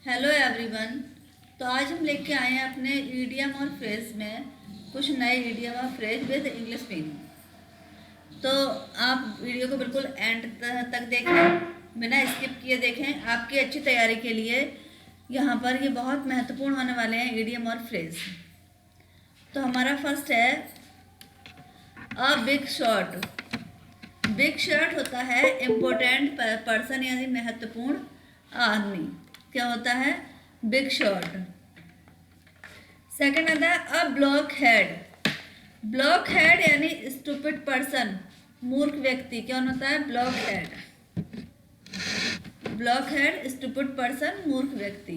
Hello everyone. तो आज हम लेके आए हैं अपने ईडियम और फ्रेज में कुछ नए ईडियम और फ्रेज विद इंग्लिश मीनिंग। तो आप वीडियो को बिल्कुल एंड तक देखें, बिना स्किप किए देखें। आपकी अच्छी तैयारी के लिए यहाँ पर ये बहुत महत्वपूर्ण होने वाले हैं ईडियम और फ्रेज। तो हमारा फर्स्ट है a big shot. Big shot होता है इम्पोर्टेंट पर्सन यानी महत्वपूर्ण आदमी। क्या होता है? Big shot. सेकंड आता है a block head. Block head यानी स्टूपिड पर्सन, मूर्ख व्यक्ति। क्या होता है? Block head. Block head stupid person, मूर्ख व्यक्ति।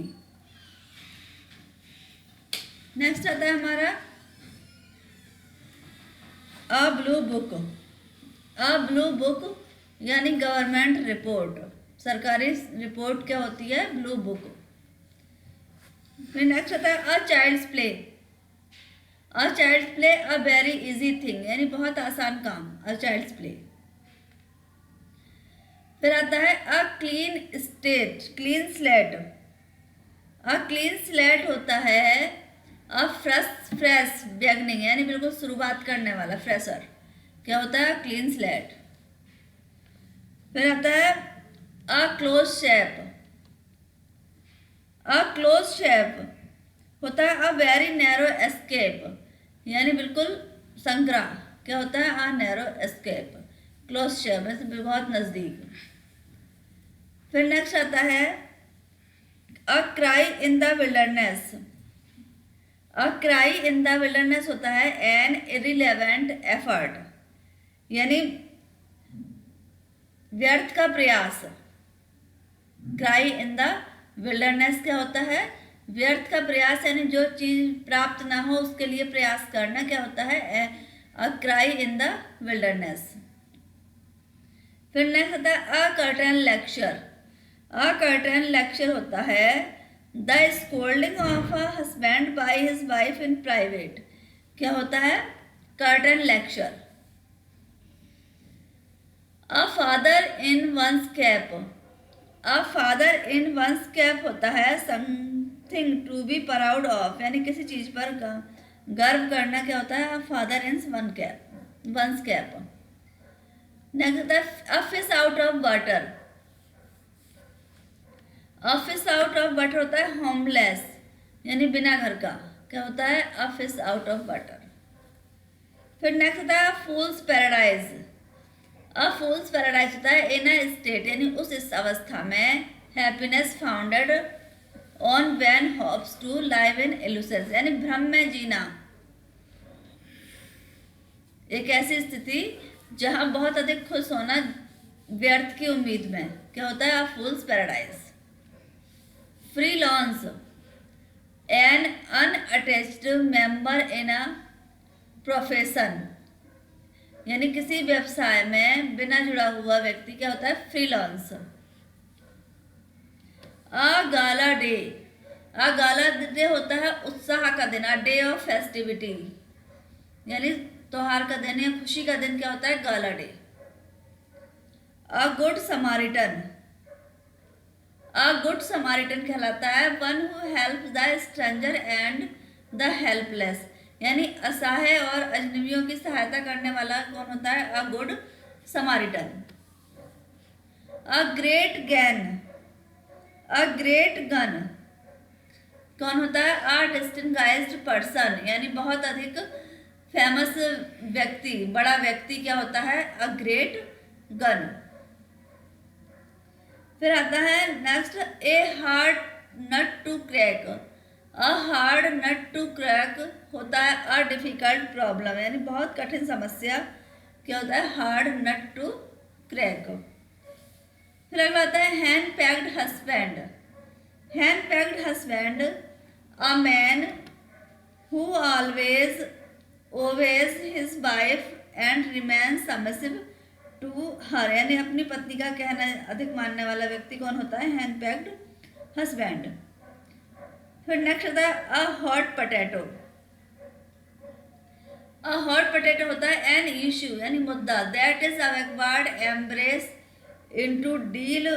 नेक्स्ट आता है हमारा a blue book. A blue book यानी गवर्नमेंट रिपोर्ट, सरकारी रिपोर्ट क्या होती है? ब्लू बुक। फिर नेक्स्ट आता है a child's play. A child's play a very easy thing यानी बहुत आसान काम, अ चाइल्ड्स प्ले। फिर आता है a clean state, clean slate. A clean slate होता है अ फ्रेश बिगनिंग यानी बिल्कुल शुरुआत करने वाला, फ्रेशर। क्या होता है? Clean slate. फिर आता है a close shape. A close shape होता है अ वेरी नैरो एस्केप यानी बिल्कुल संकरा। क्या होता है? A narrow escape, close shape में बहुत नजदीक। फिर नेक्स्ट आता है a cry in the wilderness. A cry in the wilderness होता है एन इरिलेवेंट एफर्ट यानी व्यर्थ का प्रयास। क्राई इन द विल्डरनेस क्या होता है? व्यर्थ का प्रयास यानी जो चीज प्राप्त ना हो उसके लिए प्रयास करना। क्या होता है? A cry in the wilderness. फिर नेक्स्ट होता है a curtain lecture. A curtain lecture होता है the scolding of a husband by his wife in private. क्या होता है? Curtain lecture. A feather in one's cap. A feather in one's cap होता है something to be proud of यानी किसी चीज पर गर्व करना। क्या होता है? Feather in one's cap. Next होता है a fish out of water. A fish out of water होता है होमलेस यानी बिना घर का। क्या होता है? A fish out of water. फिर नेक्स्ट होता है फूल्स पैराडाइज। अ फूल्स पैराडाइज होता है इन अ स्टेट यानी उस इस अवस्था में happiness founded on vain hopes to live in illusions यानी भ्रम में जीना। एक ऐसी स्थिति जहां बहुत अधिक खुश होना व्यर्थ की उम्मीद में। क्या होता है? A fools paradise. Freelance an unattached member in a profession यानी किसी व्यवसाय में बिना जुड़ा हुआ व्यक्ति। क्या होता है? फ्रीलांस। अ गाला डे। अ गाला डे होता है उत्साह का दिन, अ डे ऑफ फेस्टिविटी यानी त्योहार का दिन या खुशी का दिन। क्या होता है? Gala day. A good Samaritan. A good samaritan कहलाता है one who help the stranger and the helpless यानी असहाय और अजनबियों की सहायता करने वाला कौन होता है? A good Samaritan. A great gun. A great gun कौन होता है? अ डिस्टिंग्विश्ड पर्सन यानी बहुत अधिक फेमस व्यक्ति, बड़ा व्यक्ति। क्या होता है? A great gun. फिर आता है next a hard nut to crack. A hard nut to crack होता है अ डिफिकल्ट प्रॉब्लम यानी बहुत कठिन समस्या। क्या होता है? Hard nut to crack. फिर अगला आता है henpecked husband. Henpecked husband a man who always owes his wife and remain submissive to her यानी अपनी पत्नी का कहना अधिक मानने वाला व्यक्ति कौन होता है? Henpecked husband. फिर नेक्स्ट होता है a hot potato. A hot potato होता है एन इशू यानी मुद्दा that is awkward embarrass into deal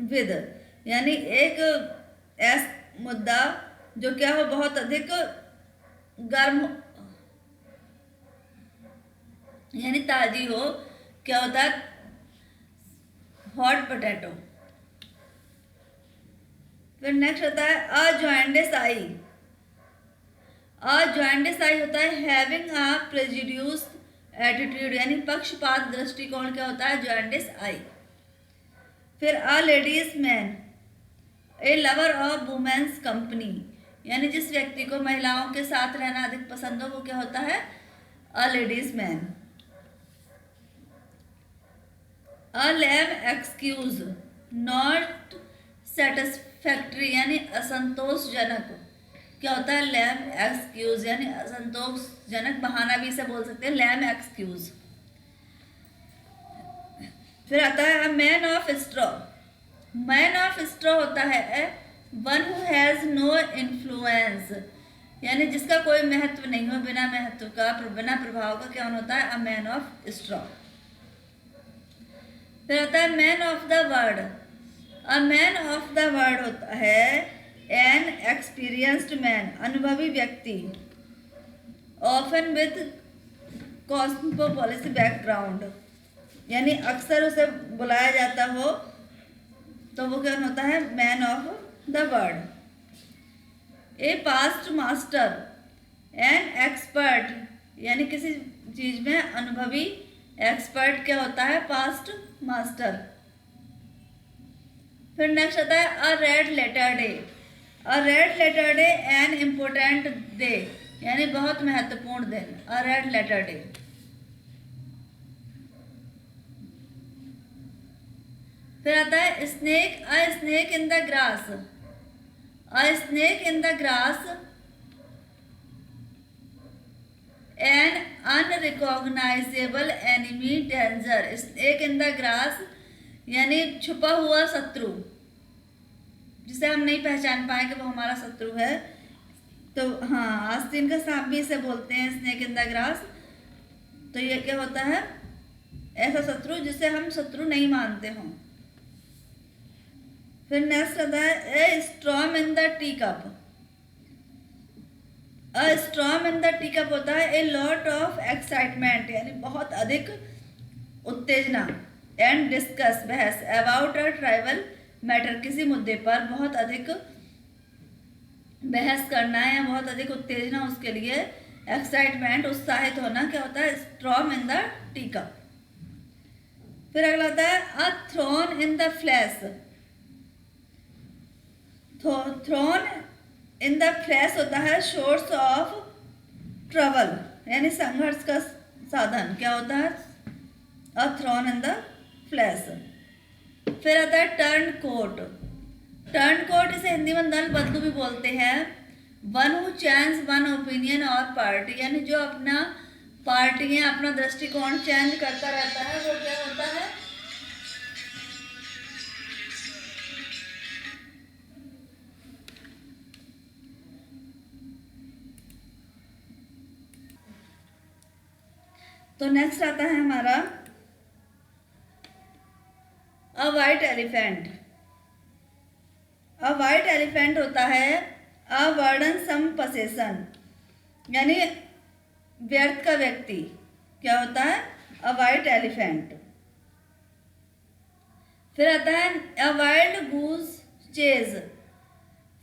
with यानी एक एस मुद्दा जो क्या हो, बहुत अधिक गर्म यानी ताजी हो, क्या होता है, हॉट पोटैटो। फिर नेक्स्ट होता है अजॉइंडिस आई। अजॉइंडिस आई होता है हैविंग अ प्रेजुड्यूस एटीट्यूड, यानी पक्षपात दृष्टिकोण, क्या होता है, जॉइंडिस आई। फिर a ladies man, a lover of womens company, यानी जिस व्यक्ति को महिलाओं के साथ रहना अधिक पसंद हो वो क्या होता है, a ladies man. A lame excuse not satisfactory, यानी असंतोषजनक, क्या होता है, लैम एक्सक्यूज, यानी असंतोषजनक बहाना भी इसे बोल सकते हैं, लैम एक्सक्यूज। फिर आता है man of straw. Man of straw होता है one who has no influence, यानी जिसका कोई महत्व नहीं हो, बिना महत्व का, बिना प्रभाव का, क्या होता है, अ मैन ऑफ स्ट्रॉ। फिर आता है man of the word. A man of the word होता है एन एक्सपीरियंस्ड मैन, अनुभवी व्यक्ति, ऑफन विद कॉस्मोपॉलिटिक बैकग्राउंड, यानी अक्सर उसे बुलाया जाता हो तो वो क्या होता है, man of the word. A past master an expert, यानी किसी चीज में अनुभवी, एक्सपर्ट क्या होता है, पास्ट मास्टर। फिर नेक्स्ट आता है a red letter day. A red letter day an important day, यानी बहुत महत्वपूर्ण दिन, अ रेड लेटर डे। फिर आता है snake, a snake in the grass. A snake in the grass an unrecognisable enemy danger. Snake in the grass यानी छुपा हुआ शत्रु, जिसे हम नहीं पहचान पाए कि वो हमारा शत्रु है। तो हाँ, आस्तीन का सांप भी इसे बोलते हैं, स्नेक इन द ग्रास। तो ये क्या होता है, ऐसा शत्रु जिसे हम शत्रु नहीं मानते हों। फिर नेक्स्ट आता है ए storm in the tea cup. A storm in the tea cup होता है ए लॉट ऑफ एक्साइटमेंट, यानी बहुत अधिक उत्तेजना, एंड डिस्कस, बहस, अबाउट अ ट्राइबल मैटर, किसी मुद्दे पर बहुत अधिक बहस करना है या बहुत अधिक उत्तेजना, उसके लिए एक्साइटमेंट, उत्साहित होना, क्या होता है, storm in the tea cup. फिर अगला होता है a thorn in the flesh. Thorn in the flesh होता है सोर्स ऑफ ट्रबल, यानी संघर्ष का साधन, क्या होता है, a thorn in the flesh. फिर आता है टर्न कोट। टर्न कोट इसे हिंदी में दल बदलू भी बोलते हैं। One who change one opinion और पार्टी, यानी जो अपना पार्टी है, अपना दृष्टिकोण चेंज करता रहता है, वो क्या होता है, तो नेक्स्ट आता है हमारा अ वाइट एलिफेंट। अ वाइट एलिफेंट होता है अ बर्डनसम पोसेशन, यानी व्यर्थ का व्यक्ति, क्या होता है, अ वाइट एलिफेंट। फिर आता है a wild goose chase,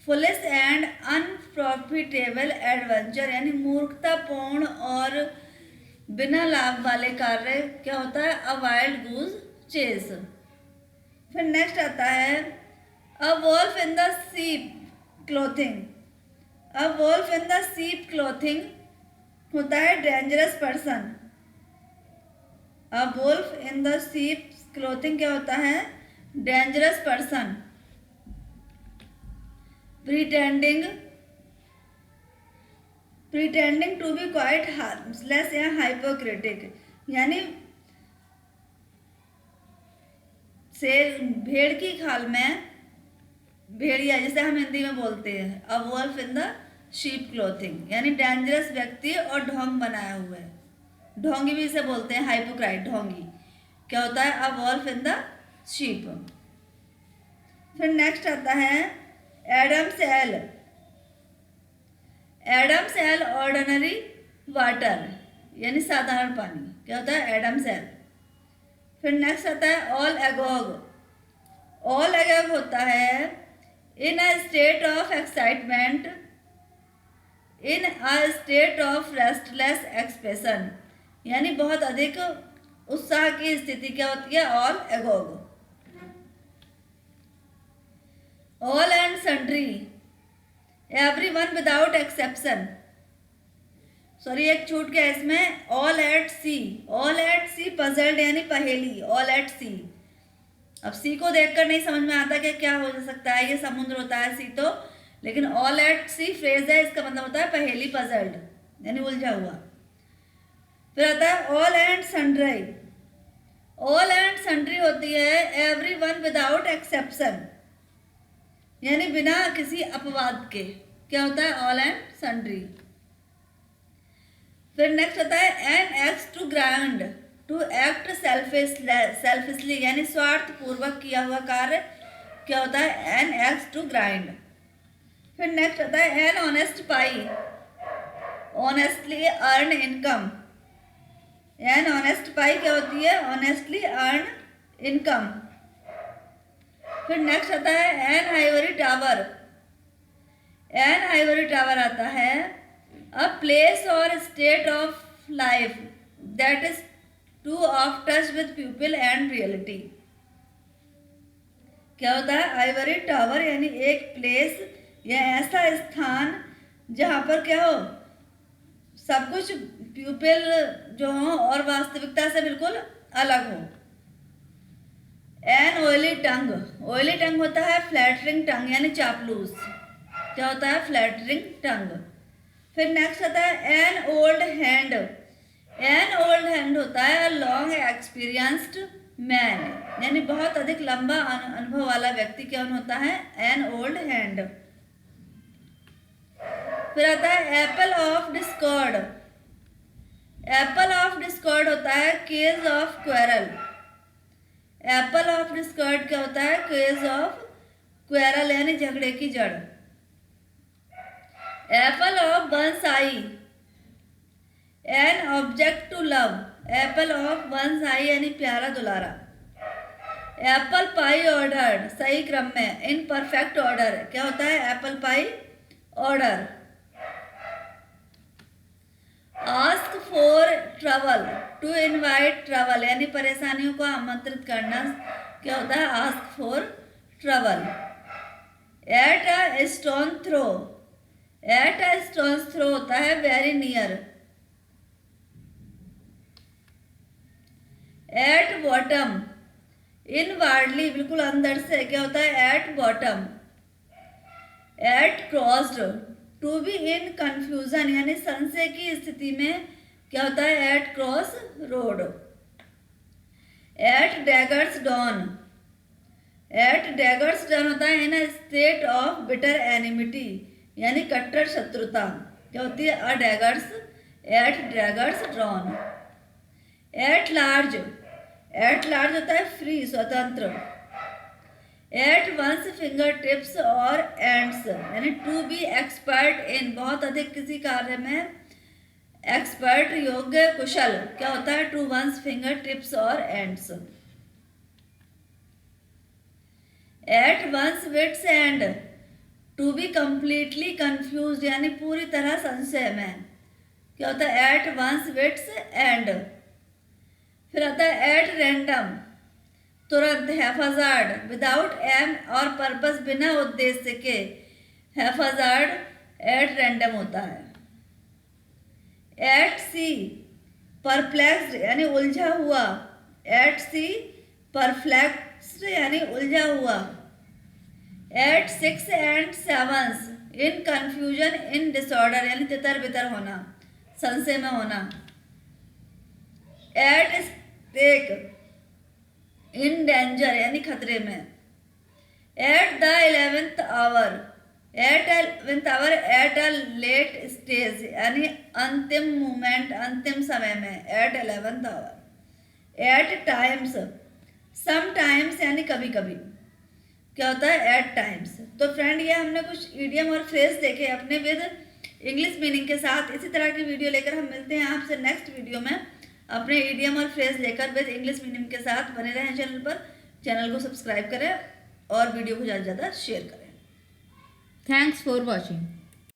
foolish and unprofitable adventure, यानी मूर्खतापूर्ण और बिना लाभ वाले कार्य, क्या होता है, अ वाइल्ड गूज चेज। फिर नेक्स्ट आता है a wolf in the sheep clothing. A wolf in the sheep clothing होता है dangerous person. A wolf in the sheep clothing क्या होता है, dangerous person. Pretending to be quite harmless या hypocritic, यानी से भेड़ की खाल में भेड़िया, जिसे हम हिंदी में बोलते हैं, a wolf in the sheep clothing, यानी डेंजरस व्यक्ति और ढोंग बनाया हुआ है, ढोंगी भी इसे बोलते हैं, हाइपोक्राइट, ढोंगी, क्या होता है, a wolf in the sheep. फिर नेक्स्ट आता है Adam's ale, Adam's ale ordinary water यानी साधारण पानी, क्या होता है एडम सेल। फिर नेक्स्ट आता है ऑल एगोग, ऑल एगोग होता है in a state of excitement, in a state of restless expression, यानी बहुत अधिक उत्साह की स्थिति क्या होती है all agog. All and sundry, everyone without exception, sorry एक छूट गया इसमें, all at sea, all at sea puzzled यानी पहेली, ऑल एट सी। अब सी को देखकर नहीं समझ में आता कि क्या हो सकता है, ये समुद्र होता है सी तो, लेकिन ऑल एट सी फ्रेज है, इसका मतलब होता है पहेली, पजल्ड यानी उलझा हुआ। फिर आता है all and sundry, all and sundry होती है एवरीवन विदाउट एक्सेप्शन, यानी बिना किसी अपवाद के, क्या होता है ऑल एंड सन्ड्री। फिर नेक्स्ट होता है an axe to ground, to act selfishly यानी स्वार्थ पूर्वक किया हुआ कार्य, क्या होता है एन एक्स टू ग्राइंड। फिर नेक्स्ट होता है an honest pie, honestly earn income, an honest pie क्या होती है ऑनेस्टली अर्न इनकम। फिर नेक्स्ट आता है an ivory tower, an ivory tower आता है अ प्लेस और state of life that is two of touch with people and reality, क्या होता है आइवरी टावर यानी एक प्लेस या ऐसा स्थान जहाँ पर क्या हो सब कुछ पीपल जो हो और वास्तविकता से बिल्कुल अलग हो। एन ऑयली टंग, ऑयली टंग होता है फ्लैटरिंग टंग यानी चापलूस, क्या होता है फ्लैटरिंग टंग। फिर नेक्स्ट आता है an old hand, an old hand होता है लॉन्ग एक्सपीरियंस्ड मैन, यानी बहुत अधिक लंबा अनुभव वाला व्यक्ति क्या होता है एन ओल्ड हैंड। फिर आता है apple of discord, apple of discord होता है cause of quarrel, apple of discord क्या होता है केज ऑफ क्वेरल यानी झगड़े की जड़। Apple of one's eye, an object to love, apple of one's eye यानी प्यारा दुलारा। एप्पल पाई ऑर्डर सही क्रम में इन परफेक्ट ऑर्डर, क्या होता है apple pie order. Ask for trouble, to invite trouble यानी परेशानियों को आमंत्रित करना, क्या होता है ask for trouble. At a stone throw, at a stone throw होता है very near. At bottom inwardly बिल्कुल अंदर से, क्या होता है at bottom. At crossed to be in confusion यानी संशय की स्थिति में, क्या होता है at cross road. At daggers drawn, at daggers don होता है in state of bitter enmity यानी कट्टर शत्रुता, क्या होती है a daggers, at daggers drawn. At large, at large होता है फ्री स्वतंत्र। एट वंस फिंगर टिप्स और एंड्स यानी टू बी एक्सपर्ट इन, बहुत अधिक किसी कार्य में एक्सपर्ट योग्य कुशल, क्या होता है टू वंस फिंगर टिप्स और ends. At one's wits end to be completely confuse यानी पूरी तरह संशय में, क्या होता है एट वंस विट्स एंड। फिर आता है एट रैंडम तुरंत, हैफाजार्ड विदाउट एम और पर्पस बिना उद्देश्य के, हैफाजार्ड एट रैंडम होता है। एट सी परप्लेक्स्ड यानी उलझा हुआ, एट सी परप्लेक्स्ड यानी उलझा हुआ। At six and sevens in confusion in disorder यानी तितर बितर होना, संशय में होना। एट स्टेक इन डेंजर यानी खतरे में। At the 11th hour, at 11th hour at a late stage यानी अंतिम मोमेंट अंतिम समय में, at 11th hour. At times sometimes यानी कभी कभी। क्या होता है एट टाइम्स। तो फ्रेंड ये हमने कुछ इडियम और फ्रेज देखे अपने विद इंग्लिश मीनिंग के साथ। इसी तरह की वीडियो लेकर हम मिलते हैं आपसे नेक्स्ट वीडियो में अपने इडियम और फ्रेज लेकर विद इंग्लिश मीनिंग के साथ। बने रहें चैनल पर, चैनल को सब्सक्राइब करें और वीडियो को ज़्यादा से ज़्यादा शेयर करें। Thanks for watching.